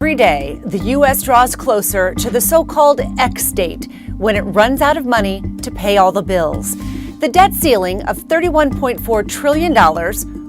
Every day, the U.S. draws closer to the so-called X date, when it runs out of money to pay all the bills. The debt ceiling of $31.4 trillion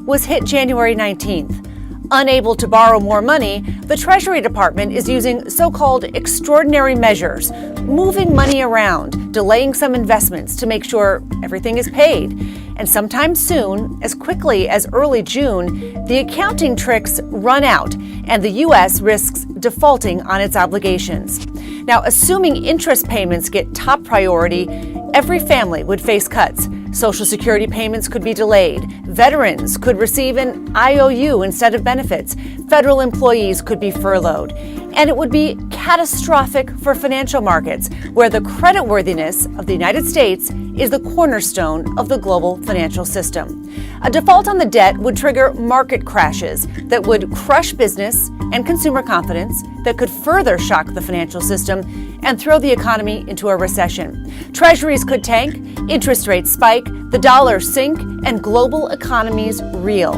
was hit January 19th. Unable to borrow more money, the Treasury Department is using so-called extraordinary measures, moving money around, delaying some investments to make sure everything is paid. And sometime soon, as quickly as early June, the accounting tricks run out and the U.S. risks defaulting on its obligations. Now, assuming interest payments get top priority, every family would face cuts. Social Security payments could be delayed. Veterans could receive an IOU instead of benefits. Federal employees could be furloughed. And it would be catastrophic for financial markets, where the creditworthiness of the United States is the cornerstone of the global financial system. A default on the debt would trigger market crashes that would crush business and consumer confidence, that could further shock the financial system and throw the economy into a recession. Treasuries could tank, interest rates spike, the dollar sink, and global economies reel.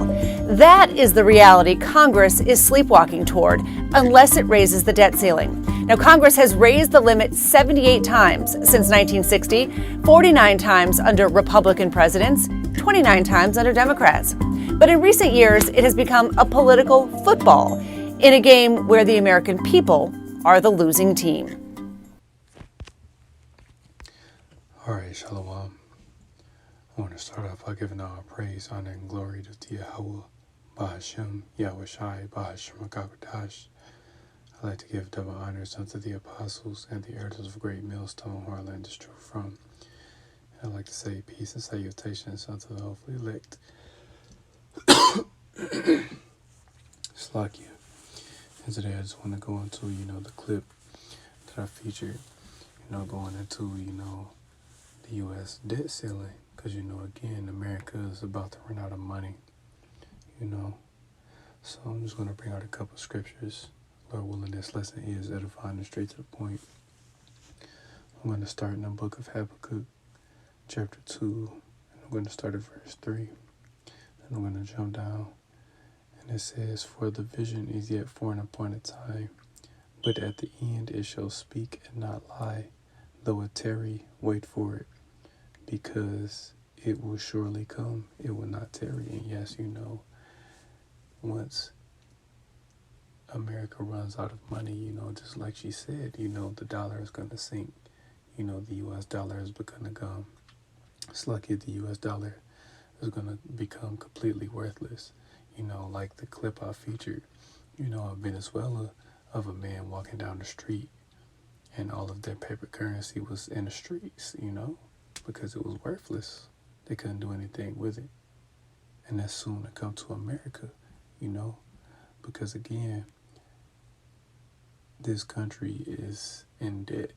That is the reality Congress is sleepwalking toward, unless it raises the debt ceiling. Now, Congress has raised the limit 78 times since 1960, 49 times under Republican presidents, 29 times under Democrats. But in recent years, it has become a political football in a game where the American people are the losing team. All right, Shalom. I want to start off by giving all praise, honor, and glory to Yahweh, Bahashem, Yahweh Shai, Bahashem HaKadosh. I'd like to give double honors unto the apostles and the elders of Great Millstone, who our land is true from. And I'd like to say peace and salutations unto the hopefully elect. Slakia. And today I just want to go into, the clip that I featured, going into, the U.S. debt ceiling. Because, again, America is about to run out of money, So I'm just going to bring out a couple of scriptures. Lord willing, this lesson is edifying and straight to the point. I'm going to start in the book of Habakkuk, chapter 2. And I'm going to start at verse 3. And I'm going to jump down. And it says, "For the vision is yet for an appointed time, but at the end it shall speak and not lie. Though it tarry, wait for it, because it will surely come, it will not tarry." And yes, once America runs out of money, just like she said, the dollar is going to sink. The U.S. dollar is going to come. It's lucky the U.S. dollar is going to become completely worthless. Like the clip I featured, of Venezuela, of a man walking down the street and all of their paper currency was in the streets, because it was worthless. They couldn't do anything with it. And that's soon to come to America, because again, this country is in debt,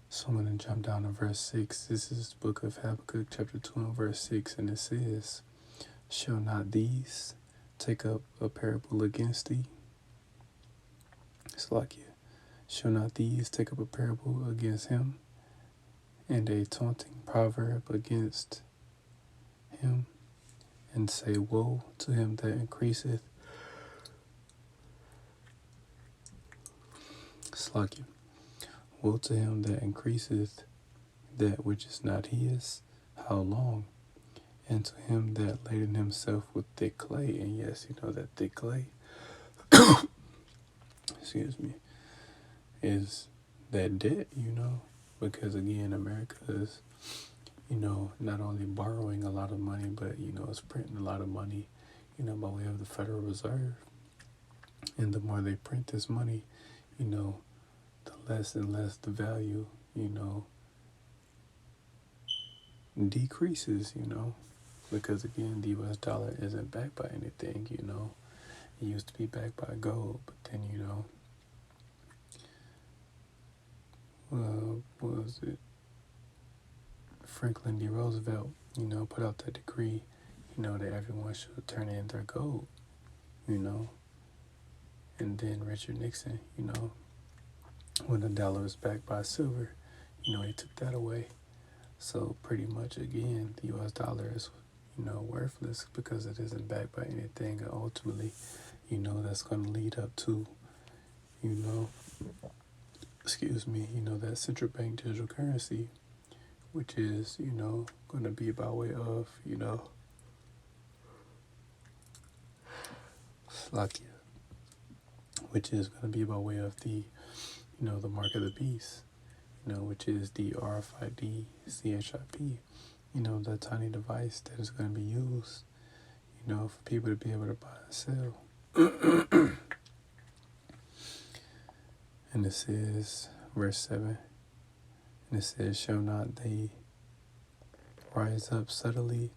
So I'm going to jump down to verse 6. This is the book of Habakkuk, chapter 2, and verse 6, and it says, "Shall not these take up a parable against thee?" It's like, "Shall not these take up a parable against him, and a taunting proverb against him, and say, Woe to him that increaseth." Slakia. "Woe to him that increaseth that which is not his, how long? And to him that laden himself with thick clay." And yes, that thick clay, excuse me, is that debt, because again, America is, not only borrowing a lot of money, but, it's printing a lot of money, by way of the Federal Reserve. And the more they print this money, the less and less the value, decreases, because again, the U.S. dollar isn't backed by anything, It used to be backed by gold, but then, what was it? Franklin D. Roosevelt, put out that decree, that everyone should turn in their gold, And then Richard Nixon, when the dollar was backed by silver, he took that away. So pretty much, again, the U.S. dollar is, worthless because it isn't backed by anything. And ultimately, that's going to lead up to, you know, that central bank digital currency, which is, going to be by way of, Slovakia, which is going to be by way of the, the mark of the beast, which is the RFID CHIP, that tiny device that is going to be used, for people to be able to buy and sell. And this is verse 7. And it says, shall not they rise up subtly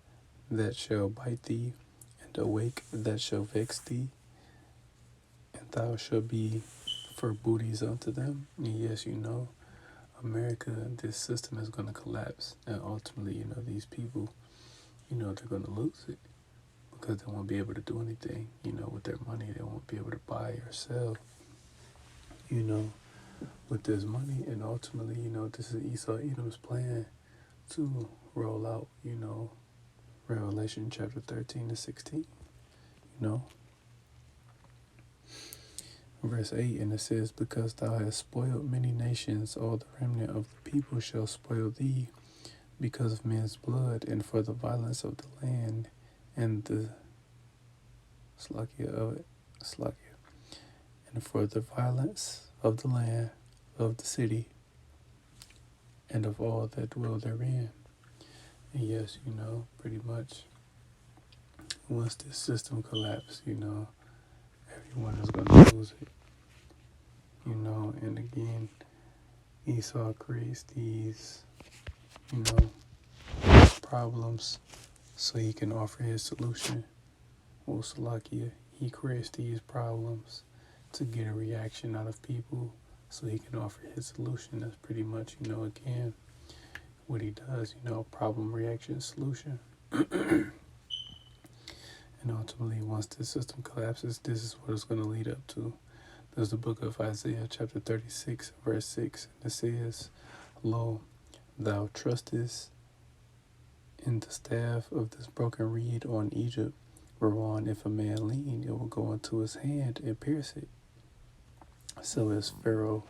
that shall bite thee, and awake that shall vex thee, and thou shalt be for booties unto them? And yes, America, this system is going to collapse. And ultimately, these people, they're going to lose it because they won't be able to do anything, with their money. They won't be able to buy or sell, with this money. And ultimately, this is Esau Edom's plan to roll out, Revelation chapter 13 to 16, Verse 8, and it says, because thou hast spoiled many nations, all the remnant of the people shall spoil thee, because of men's blood, and for the violence of the land, and the Slakia of it, and for the violence of the land, of the city, and of all that dwell therein. And yes, pretty much, once this system collapses, everyone is going to lose it. And again, Esau creates these, problems so he can offer his solution. Well, Salakia, he creates these problems to get a reaction out of people so he can offer his solution. That's pretty much, again, what he does, problem, reaction, solution. And ultimately, once this system collapses, this is what it's going to lead up to. There's the book of Isaiah, chapter 36, verse 6. And it says, lo, thou trustest in the staff of this broken reed on Egypt, whereon if a man lean, it will go into his hand and pierce it. So is Pharaoh,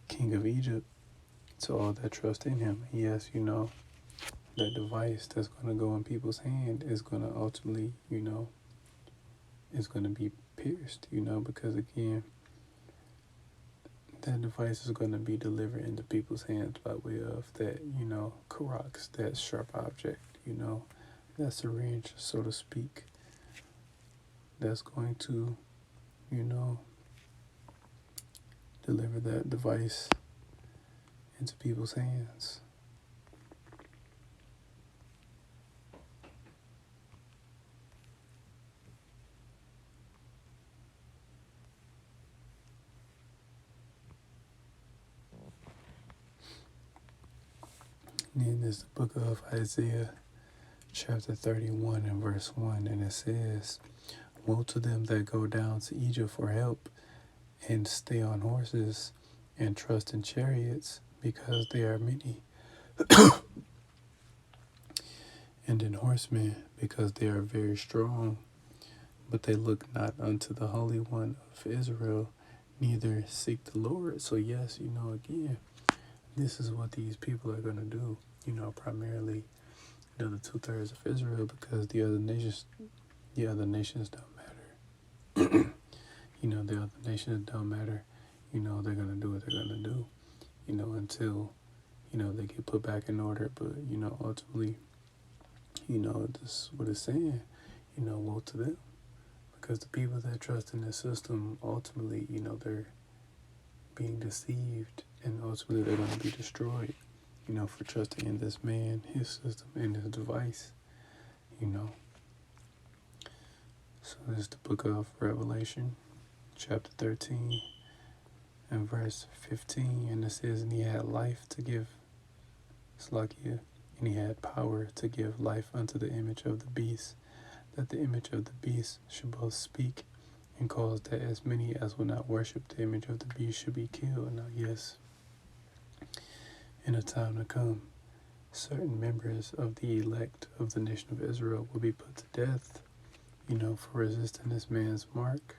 king of Egypt, to all that trust in him. Yes, that device that's going to go in people's hand is going to ultimately, is going to be pierced, because again, that device is going to be delivered into people's hands by way of that, Karax, that sharp object, that syringe, so to speak, that's going to, deliver that device into people's hands. And then there's the book of Isaiah, chapter 31 and verse 1, and it says, woe to them that go down to Egypt for help, and stay on horses, and trust in chariots, because they are many, and in horsemen, because they are very strong, but they look not unto the Holy One of Israel, neither seek the Lord. So yes, again, this is what these people are going to do, primarily, the 2/3 of Israel, because the other nations don't matter. The other nations don't matter. They're going to do what they're going to do, until, they get put back in order. But, ultimately, this is what it's saying, woe to them. Because the people that trust in the system, ultimately, they're being deceived, and ultimately they're going to be destroyed, for trusting in this man, his system, and his device, So this is the book of Revelation, chapter 13, and verse 15, and it says, and he had life to give, Slakia, and he had power to give life unto the image of the beast, that the image of the beast should both speak and cause that as many as will not worship the image of the beast should be killed. Now, yes, in a time to come, certain members of the elect of the nation of Israel will be put to death, for resisting this man's mark.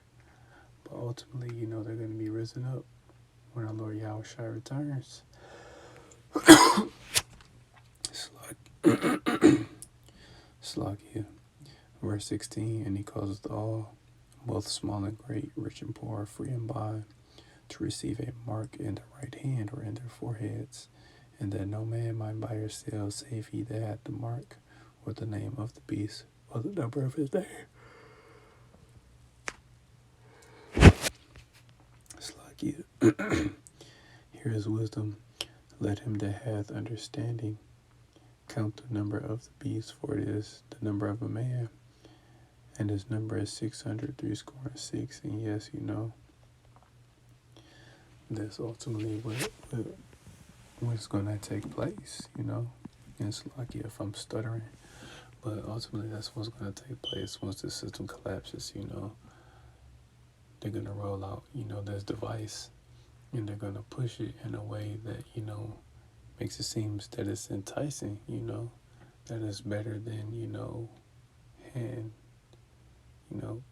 But ultimately, they're going to be risen up when our Lord Yahushua returns. Slakia. Verse 16, and he causeth all, both small and great, rich and poor, free and bond, to receive a mark in the right hand or in their foreheads, and that no man might buy or sell save he that had the mark, or the name of the beast, or the number of his name. Slakia. Here is wisdom. Let him that hath understanding count the number of the beast, for it is the number of a man, and his number is 666. And yes, that's ultimately what's going to take place, And it's lucky if I'm stuttering, but ultimately that's what's going to take place once the system collapses, They're going to roll out, this device, and they're going to push it in a way that, makes it seem that it's enticing, that it's better than, hand,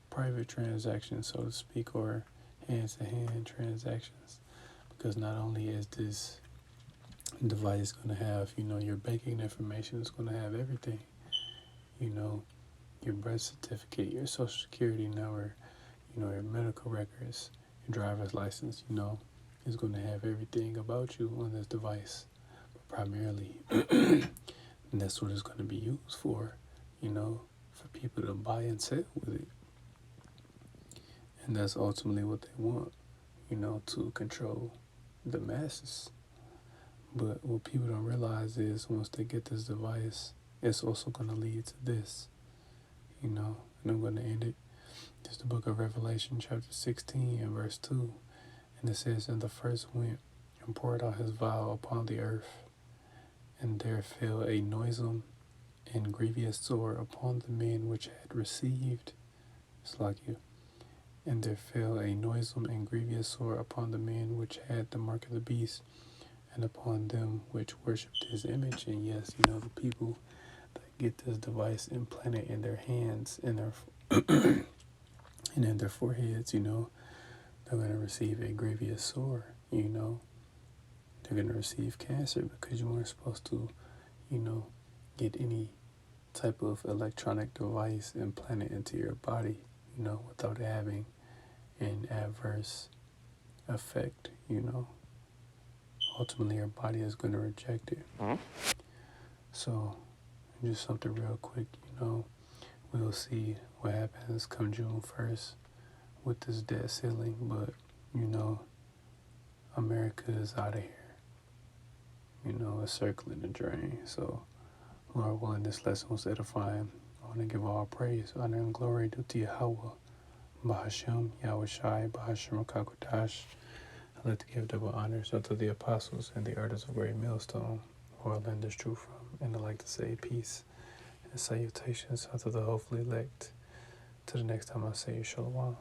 private transactions, so to speak, or hand-to-hand transactions. Because not only is this device going to have, your banking information, it's going to have everything, your birth certificate, your social security number, your medical records, your driver's license, it's going to have everything about you on this device. But primarily, and that's what it's going to be used for, for people to buy and sell with it. And that's ultimately what they want, to control the masses. But what people don't realize is once they get this device, it's also going to lead to this, and I'm going to end it. It's the book of Revelation, chapter 16 and verse 2. And it says, and the first went and poured out his vial upon the earth, and there fell a noisome and grievous sore upon the men which had received. Slakia. And there fell a noisome and grievous sore upon the men which had the mark of the beast, and upon them which worshipped his image. And yes, the people that get this device implanted in their hands, in their and in their foreheads, they're going to receive a grievous sore, They're going to receive cancer because you weren't supposed to, get any type of electronic device implanted into your body, without having an adverse effect, Ultimately, your body is going to reject it. So, just something real quick, we'll see what happens come June 1st with this debt ceiling, but, America is out of here. It's circling the drain. So, Lord willing, this lesson was edifying. I want to give all praise, honor, and glory due to Yahweh, Bahashem, Yahushai, Bahashem Kakodash. I like to give double honors unto the apostles and the artists of Great Millstone, who I learned this truth from, and I like to say peace and salutations unto the hopefully elect. Till the next time I say Shalom.